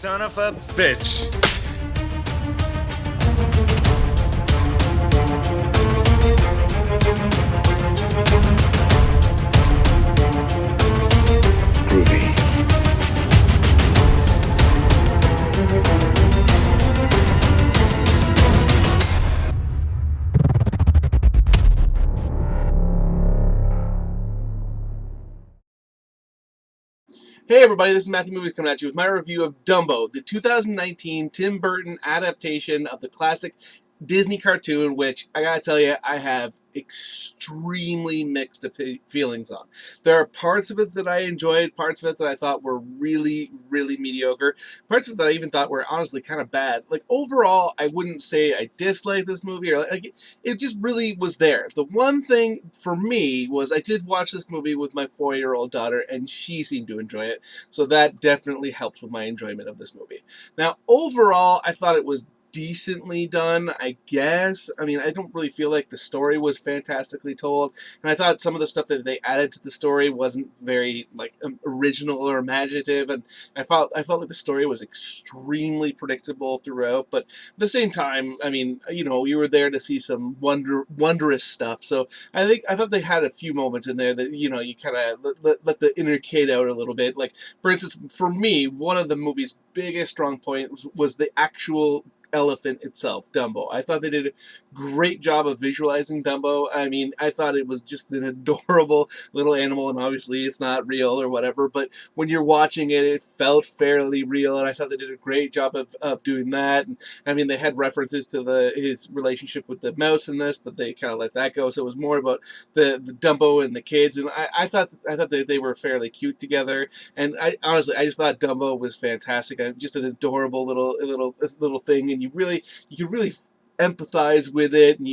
son of a bitch. Groovy. Hey everybody, this is Matthew Movies coming at you with my review of Dumbo, the 2019 Tim Burton adaptation of the classic Disney cartoon, which I gotta tell you, I have extremely mixed feelings on. There are parts of it that I enjoyed, parts of it that I thought were really, really mediocre, parts of it that I even thought were honestly kind of bad. Like overall, I wouldn't say I disliked this movie, or like it just really was there. The one thing for me was I did watch this movie with my 4-year-old daughter, and she seemed to enjoy it, so that definitely helped with my enjoyment of this movie. Now, overall, I thought it was decently done, I guess. I mean, I don't really feel like the story was fantastically told, and I thought some of the stuff that they added to the story wasn't very like original or imaginative, and I felt like the story was extremely predictable throughout. But at the same time, I mean, you know, you were there to see some wondrous stuff, so I thought they had a few moments in there that, you know, you kind of let the inner kid out a little bit. Like, for instance, for me, one of the movie's biggest strong points was the actual elephant itself, Dumbo. I thought they did a great job of visualizing Dumbo. I mean, I thought it was just an adorable little animal, and obviously it's not real or whatever, but when you're watching it, it felt fairly real, and I thought they did a great job of doing that. And I mean, they had references to his relationship with the mouse in this, but they kind of let that go, so it was more about the Dumbo and the kids, and I thought that they were fairly cute together, and I honestly, I just thought Dumbo was fantastic. Just an adorable little thing, and you could really empathize with it, and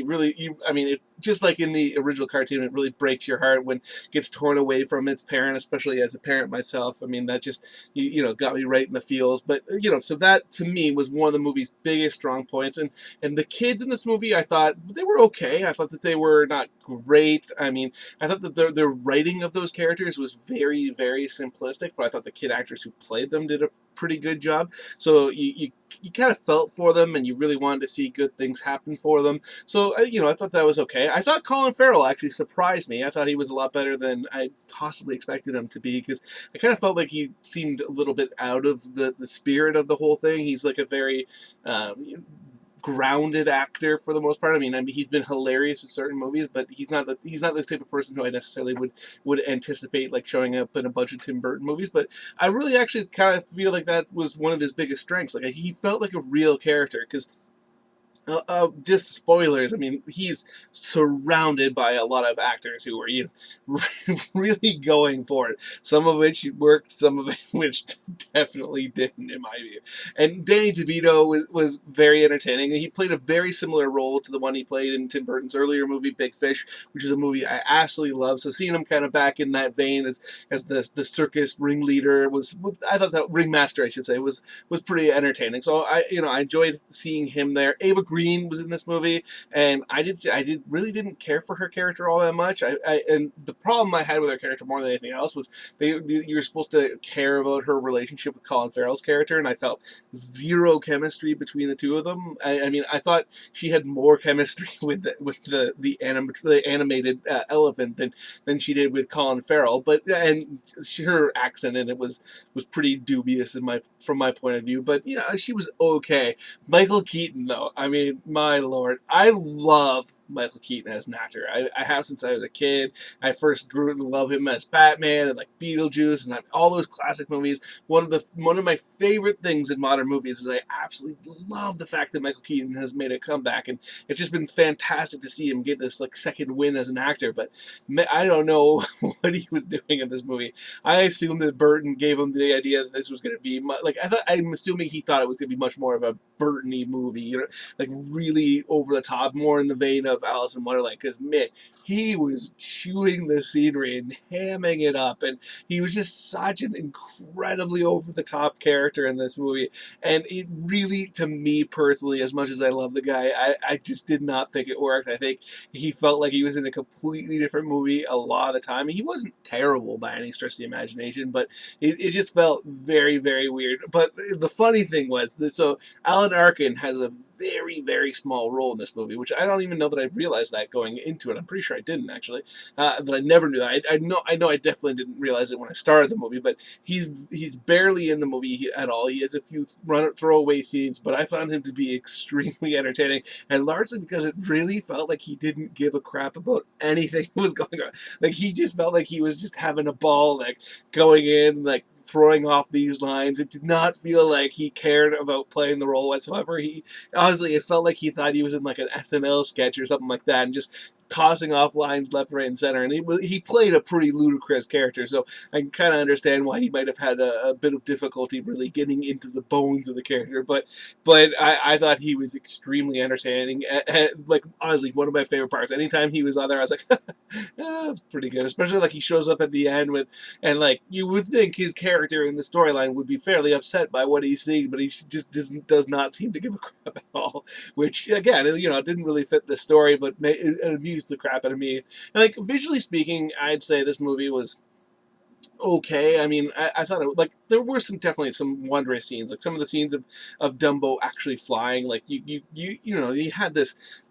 I mean, it, just like in the original cartoon, it really breaks your heart when it gets torn away from its parent, especially as a parent myself. I mean, that just, you know, got me right in the feels. But, you know, so that to me was one of the movie's biggest strong points. And the kids in this movie, I thought they were okay. I thought that they were not great. I mean, I thought that their writing of those characters was very, very simplistic, but I thought the kid actors who played them did a pretty good job. So you kind of felt for them, and you really wanted to see good things happen for them. So, you know, I thought that was okay. I thought Colin Farrell actually surprised me. I thought he was a lot better than I possibly expected him to be, because I kind of felt like he seemed a little bit out of the spirit of the whole thing. He's like a very grounded actor for the most part. I mean, he's been hilarious in certain movies, but he's not the type of person who I necessarily would anticipate like showing up in a bunch of Tim Burton movies. But I really actually kind of feel like that was one of his biggest strengths. Like, he felt like a real character, because just spoilers. I mean, he's surrounded by a lot of actors who are, you know, really going for it. Some of which worked, some of which definitely didn't, in my view. And Danny DeVito was very entertaining. He played a very similar role to the one he played in Tim Burton's earlier movie, Big Fish, which is a movie I absolutely love. So seeing him kind of back in that vein as the circus ringleader was I thought that ringmaster, I should say, was pretty entertaining. So I enjoyed seeing him there. Ava Green was in this movie, and I really didn't care for her character all that much. And the problem I had with her character more than anything else was you were supposed to care about her relationship with Colin Farrell's character, and I felt zero chemistry between the two of them. I mean, I thought she had more chemistry with the animated elephant than she did with Colin Farrell. But her accent in it was pretty dubious from my point of view. But, you know, she was okay. Michael Keaton, though, I mean, my lord, I love Michael Keaton as an actor. I have since I was a kid. I first grew to love him as Batman and like Beetlejuice and all those classic movies. One of my favorite things in modern movies is I absolutely love the fact that Michael Keaton has made a comeback, and it's just been fantastic to see him get this like second win as an actor. But I don't know what he was doing in this movie. I assumed that Burton gave him the idea that this was going to be I'm assuming he thought it was going to be much more of a Burton-y movie, you know, like really over the top, more in the vein of of Alice in Wonderland, because man, he was chewing the scenery and hamming it up, and he was just such an incredibly over the top character in this movie. And it really, to me personally, as much as I love the guy, I just did not think it worked. I think he felt like he was in a completely different movie a lot of the time. He wasn't terrible by any stretch of the imagination, but it just felt very, very weird. But the funny thing was, so Alan Arkin has a very, very small role in this movie, which I don't even know that I realized that going into it. I'm pretty sure I didn't, actually. That I never knew that. I know I definitely didn't realize it when I started the movie, but he's barely in the movie at all. He has a few throwaway scenes, but I found him to be extremely entertaining, and largely because it really felt like he didn't give a crap about anything that was going on. Like, he just felt like he was just having a ball, like, going in, like, throwing off these lines. It did not feel like he cared about playing the role whatsoever. He honestly, it felt like he thought he was in like an SNL sketch or something like that, and just tossing off lines left, right, and center. And he played a pretty ludicrous character, so I can kind of understand why he might have had a bit of difficulty really getting into the bones of the character. But I thought he was extremely entertaining. Like, honestly, one of my favorite parts. Anytime he was on there, I was like, that's pretty good. Especially like he shows up at the end with, and like you would think his character in the storyline would be fairly upset by what he's seeing, but he just does not seem to give a crap at all. Which again, it didn't really fit the story, but it amused the crap out of me. And, like, visually speaking, I'd say this movie was okay. I mean, I thought there were definitely some wondrous scenes, like some of the scenes of Dumbo actually flying. Like you had this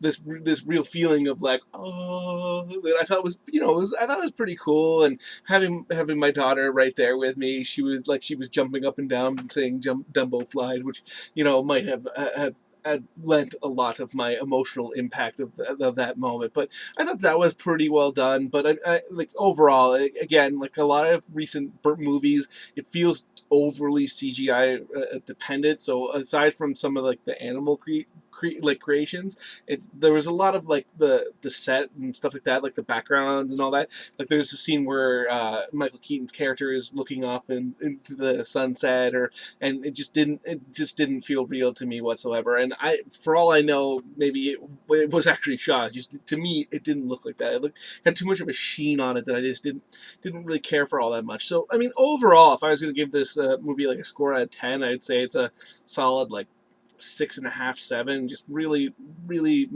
real feeling of like, oh, that I thought was I thought it was pretty cool. And having my daughter right there with me, she was jumping up and down and saying Dumbo flied, which might have lent a lot of my emotional impact of that moment. But I thought that was pretty well done. But I like overall, again, like a lot of recent movies, it feels overly CGI dependent. So aside from some of like the animal creations, there was a lot of like the set and stuff like that, like the backgrounds and all that. Like there's a scene where Michael Keaton's character is looking off into the sunset, and it just didn't feel real to me whatsoever. And for all I know, maybe it was actually shot. Just to me, it didn't look like that. It had too much of a sheen on it that I just didn't really care for all that much. So I mean, overall, if I was going to give this movie like a score out of 10, I'd say it's a solid like 6.5, 7. Just really, really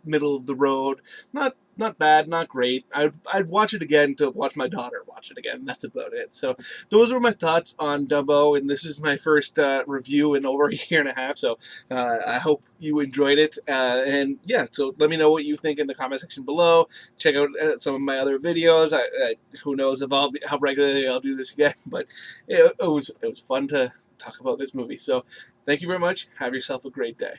middle of the road. Not bad, not great. I'd watch it again to watch my daughter watch it again. That's about it. So those were my thoughts on Dumbo, and this is my first review in over a year and a half. So I hope you enjoyed it. And yeah, so let me know what you think in the comment section below. Check out some of my other videos. Who knows if how regularly I'll do this again, but it was fun to talk about this movie. So thank you very much. Have yourself a great day.